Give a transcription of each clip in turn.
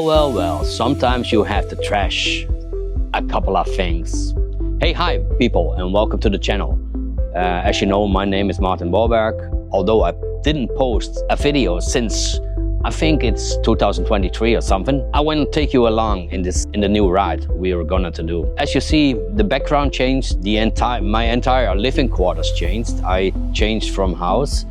Well, sometimes you have to trash a couple of things. Hey, hi people, and welcome to the channel. As you know, my name is Martin Welberg. Although I didn't post a video since I think it's 2023 or something, I want to take you along in the new ride we are gonna to do. As you see, the background changed, my entire living quarters changed. I changed from house.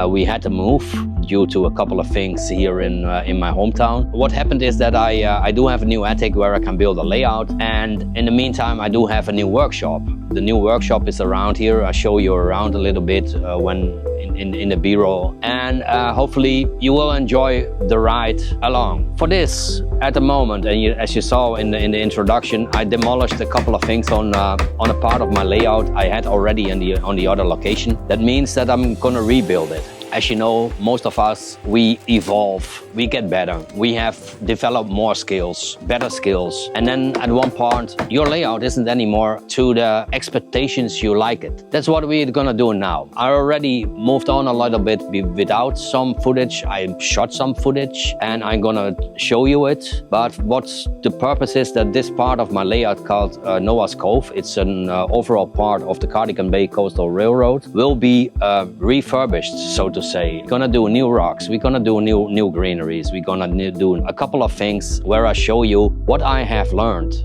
We had to move due to a couple of things here in my hometown. What happened is that I do have a new attic where I can build a layout, and in the meantime I do have a new workshop. The new workshop is around here. I'll show you around a little bit when in the b-roll, and hopefully you will enjoy the ride along. For this, at the moment, and as you saw in the introduction, I demolished a couple of things on a part of my layout I had already on the other location. That means that I'm gonna rebuild it. As you know, most of us, we evolve, we get better. We have developed more skills, better skills. And then at one point, your layout isn't anymore to the expectations you like it. That's what we're gonna do now. I already moved on a little bit without some footage. I shot some footage and I'm gonna show you it. But what's the purpose is that this part of my layout called Noah's Cove, it's an overall part of the Cardigan Bay Coastal Railroad, will be refurbished, so to say. We're gonna do new rocks, we're gonna do new greeneries, we're gonna do a couple of things where I show you what I have learned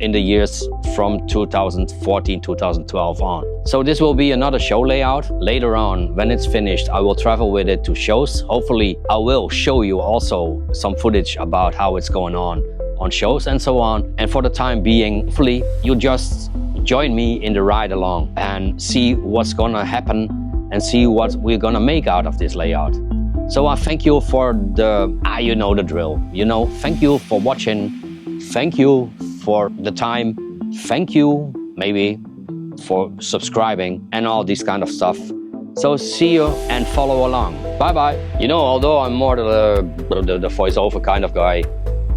in the years from 2014, 2012 on. So this will be another show layout. Later on, when it's finished, I will travel with it to shows. Hopefully, I will show you also some footage about how it's going on shows and so on. And for the time being, hopefully you just join me in the ride along and see what's gonna happen and see what we're gonna make out of this layout. So I thank you for you know the drill. You know, thank you for watching. Thank you for the time. Thank you maybe for subscribing and all this kind of stuff. So see you and follow along. Bye. You know, although I'm more the voiceover kind of guy,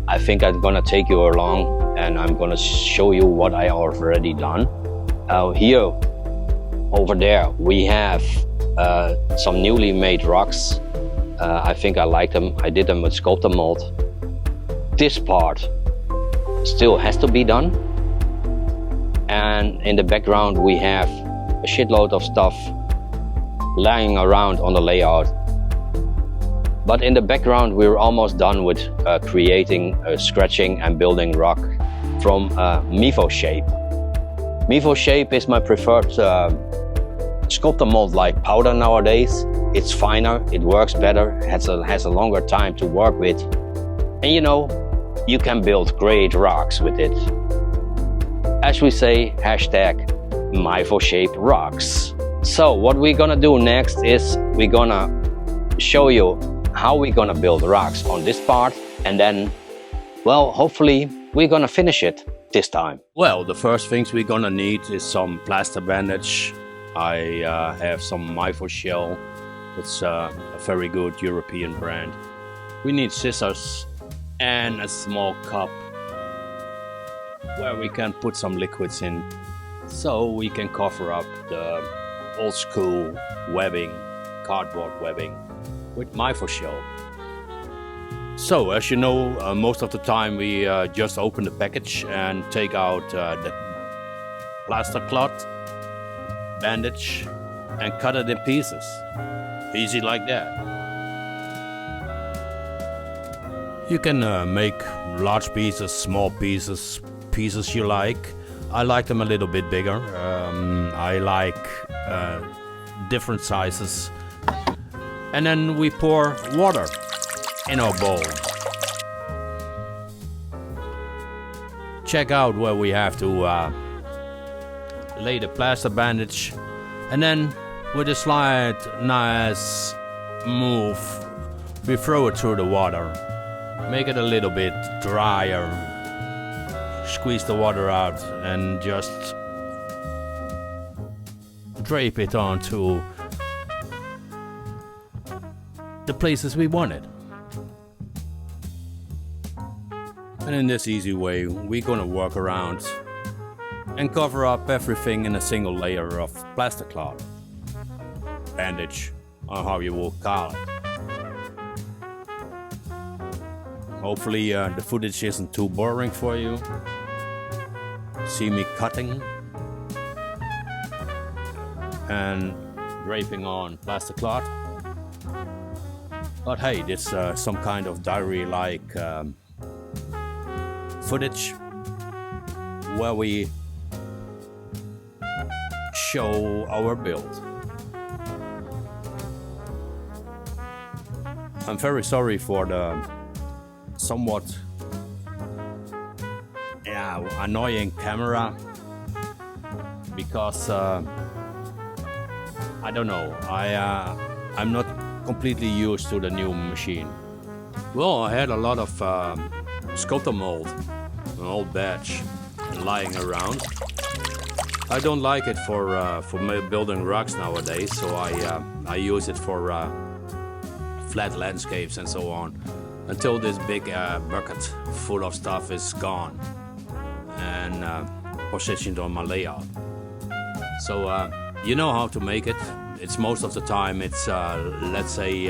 I think I'm gonna take you along and I'm gonna show you what I already done. Here, over there, we have some newly made rocks. I think I like them. I did them with sculpting mold. This part still has to be done. And in the background we have a shitload of stuff lying around on the layout. But in the background we're almost done with creating, scratching and building rock from MiFoShape. MiFoShape is my preferred sculpting mold like powder nowadays. It's finer, it works better, has a longer time to work with. And you know, you can build great rocks with it. As we say, hashtag MiFoShape rocks. So what we're gonna do next is we're gonna show you how we're gonna build rocks on this part, and then, well, hopefully we're gonna finish it this time. Well, the first things we're gonna need is some plaster bandage. I have some MiFoShape. It's a very good European brand. We need scissors and a small cup where we can put some liquids in so we can cover up the old school webbing, cardboard webbing with MiFoShape. So as you know, most of the time we just open the package and take out the plaster cloth, bandage, and cut it in pieces. Easy like that. You can make large pieces, small pieces you like. I like them a little bit bigger. I like different sizes. And then we pour water in our bowl. Check out where we have to lay the plaster bandage, and then with a slight nice move we throw it through the water. Make it a little bit drier. Squeeze the water out and just drape it onto the places we want it. And in this easy way, we're gonna work around and cover up everything in a single layer of plaster cloth, bandage, or how you will call it. Hopefully the footage isn't too boring for you. See me cutting and draping on plaster cloth. But hey, this some kind of diary-like footage where we show our build. I'm very sorry for the somewhat annoying camera, because I don't know, I'm not completely used to the new machine. Well, I had a lot of sculptor mold, an old batch, lying around. I don't like it for building rugs nowadays, so I use it for flat landscapes and so on, until this big bucket full of stuff is gone and positioned on my layout. So you know how to make it. It's most of the time it's let's say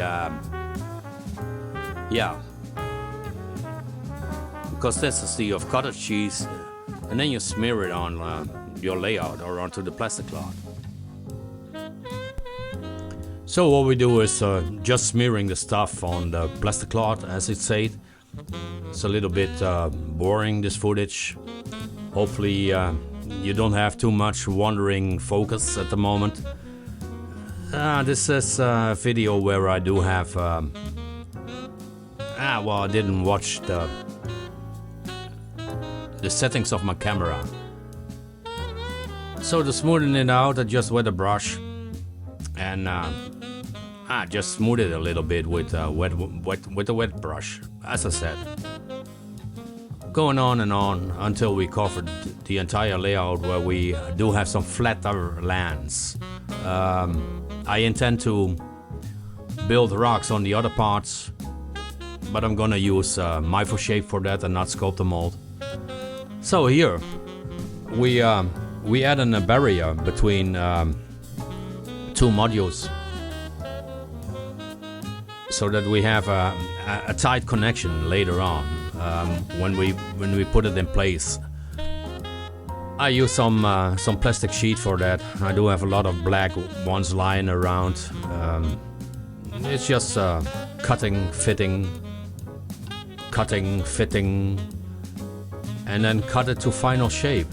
consistency of cottage cheese, and then you smear it on your layout or onto the plaster cloth. So what we do is just smearing the stuff on the plaster cloth, as it said. It's a little bit boring, this footage. Hopefully you don't have too much wandering focus at the moment. This is a video where I do have well, I didn't watch the settings of my camera. So to smoothen it out, I just wet a brush and just smooth it a little bit with a wet brush, as I said. Going on and on until we covered the entire layout, where we do have some flatter lands. I intend to build rocks on the other parts, but I'm gonna use MiFoShape for that and not sculptor mold. So here we add in a barrier between two modules, so that we have a tight connection later on when we put it in place. I use some plastic sheet for that. I do have a lot of black ones lying around. It's just cutting, fitting, and then cut it to final shape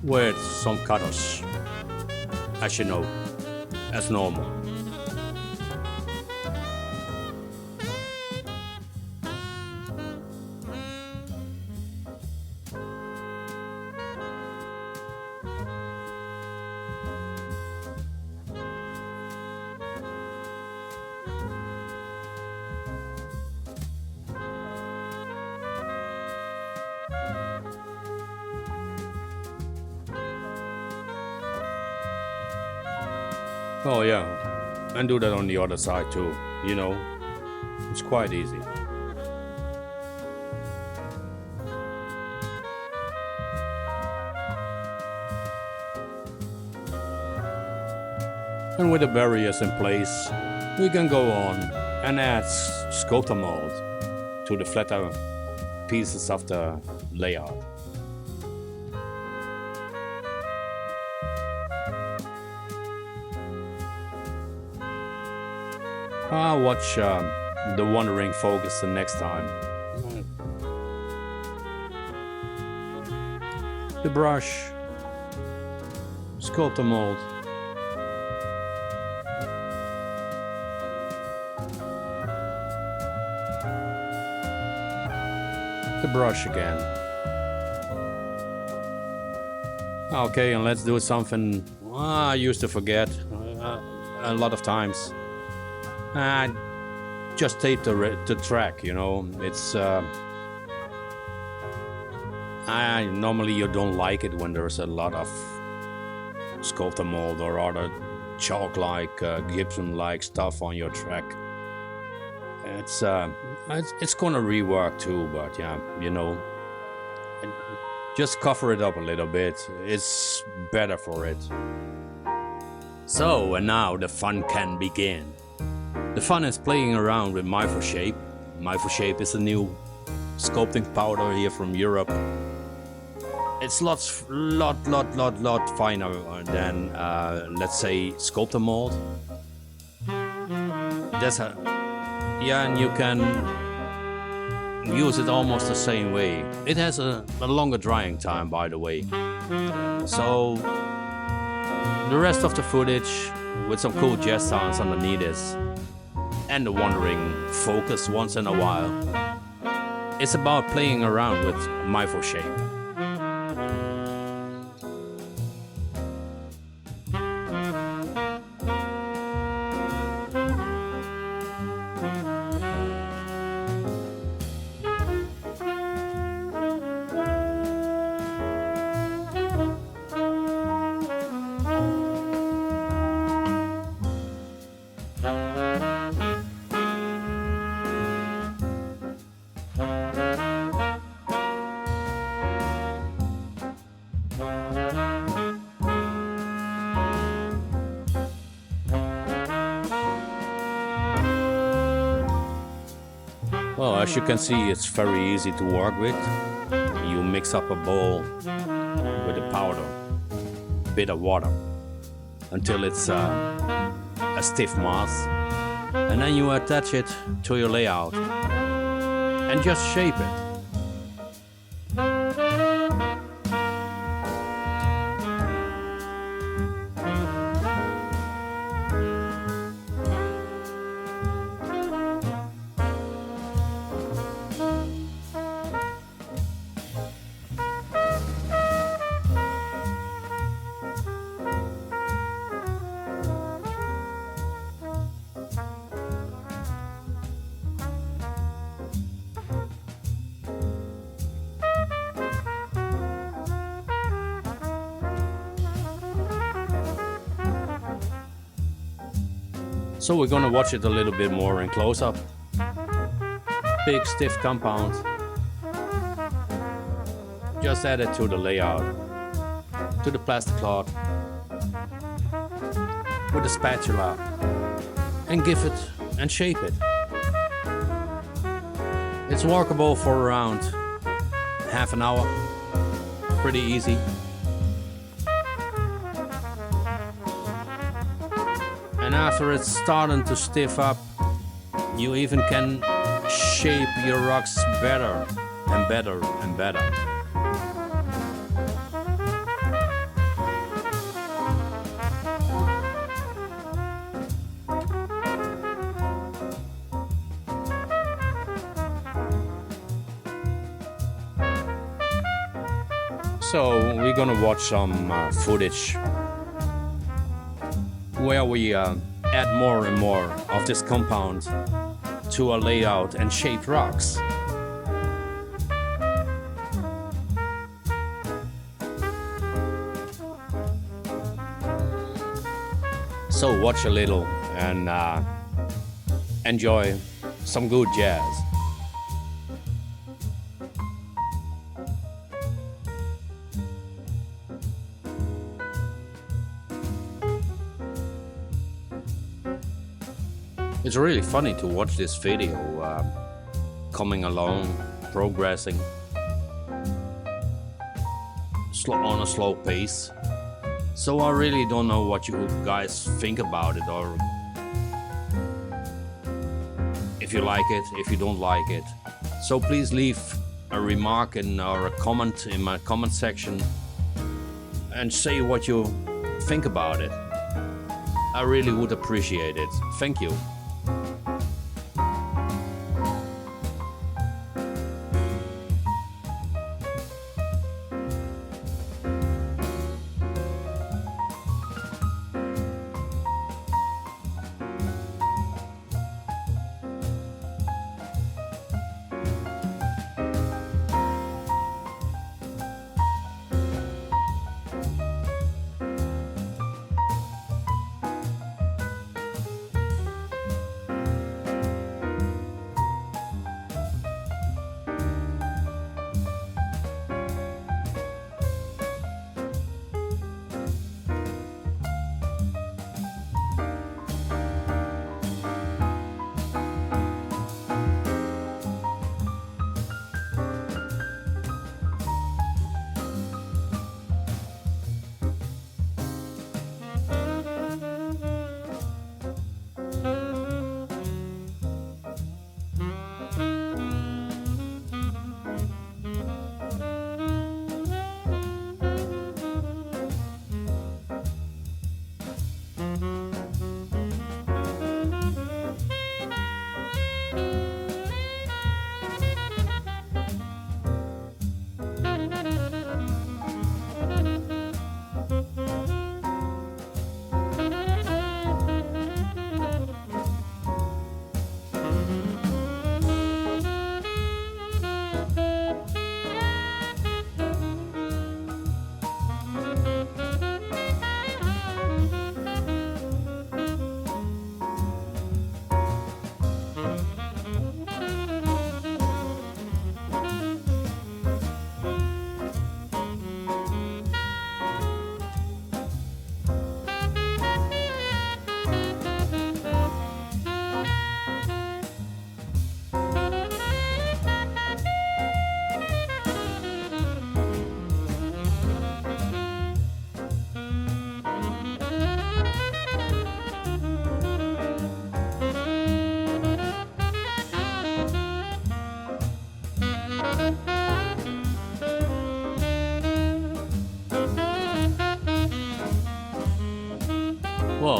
with some cutters, as you know, as normal. Oh yeah, and do that on the other side too, you know, it's quite easy. And with the barriers in place, we can go on and add sculptor mold to the flatter pieces of the layout. I'll watch the wandering focus the next time. The brush, sculptor mold. The brush again. Okay, and let's do something I used to forget a lot of times. Just tape the track, you know. It's normally you don't like it when there's a lot of sculptor mold or other chalk-like, Gibson-like stuff on your track. It's gonna rework too, but yeah, you know, just cover it up a little bit. It's better for it. So, and now the fun can begin. The fun is playing around with MiFoShape. MiFoShape is a new sculpting powder here from Europe. It's lot finer than let's say sculptor mold. And you can use it almost the same way. It has a longer drying time, by the way. So the rest of the footage with some cool jazz sounds underneath this and the wandering focus once in a while. It's about playing around with MiFoShape. Well, as you can see, it's very easy to work with. You mix up a bowl with the powder, a bit of water, until it's a stiff mass. And then you attach it to your layout and just shape it. So we're gonna watch it a little bit more in close-up. Big stiff compound. Just add it to the layout, to the plaster cloth, with a spatula, and give it and shape it. It's workable for around half an hour. Pretty easy. And after it's starting to stiff up, you even can shape your rocks better and better and better. So we're gonna watch some footage where we add more and more of this compound to our layout and shape rocks. So watch a little and enjoy some good jazz. It's really funny to watch this video coming along, progressing on a slow pace. So I really don't know what you guys think about it, or if you like it, if you don't like it. So please leave a remark or a comment in my comment section and say what you think about it. I really would appreciate it. Thank you.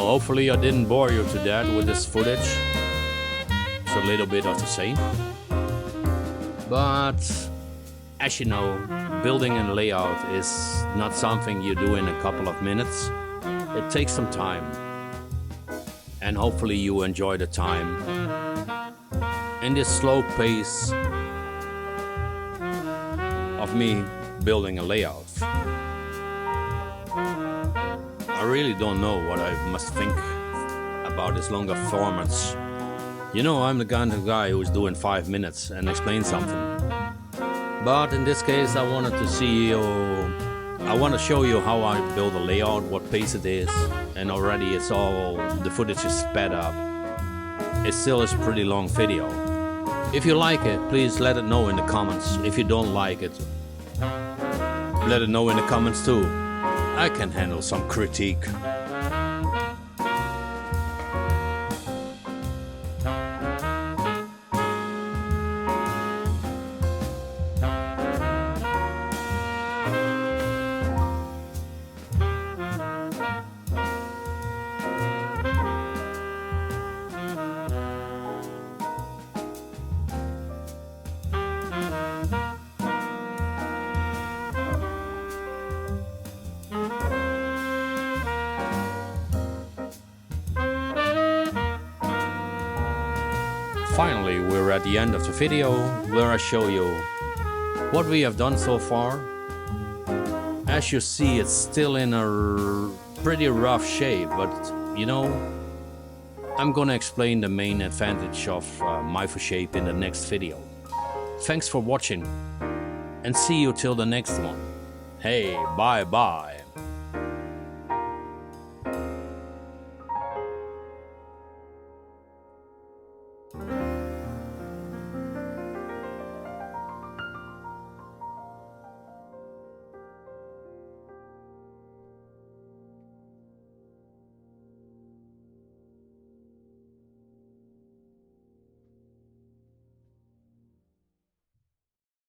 hopefully I didn't bore you to death with this footage. It's a little bit of the same. But as you know, building and layout is not something you do in a couple of minutes. It takes some time. And hopefully you enjoy the time in this slow pace of me building a layout. I really don't know what I must think about these longer formats. You know, I'm the kind of guy who's doing 5 minutes and explain something. But in this case, I wanted to show you how I build a layout, what pace it is, and already the footage is sped up. It still is a pretty long video. If you like it, please let it know in the comments. If you don't like it, let it know in the comments too. I can handle some critique. Finally, we're at the end of the video where I show you what we have done so far. As you see, it's still in a pretty rough shape, but you know, I'm gonna explain the main advantage of MiFoShape in the next video. Thanks for watching and see you till the next one. Hey, bye bye.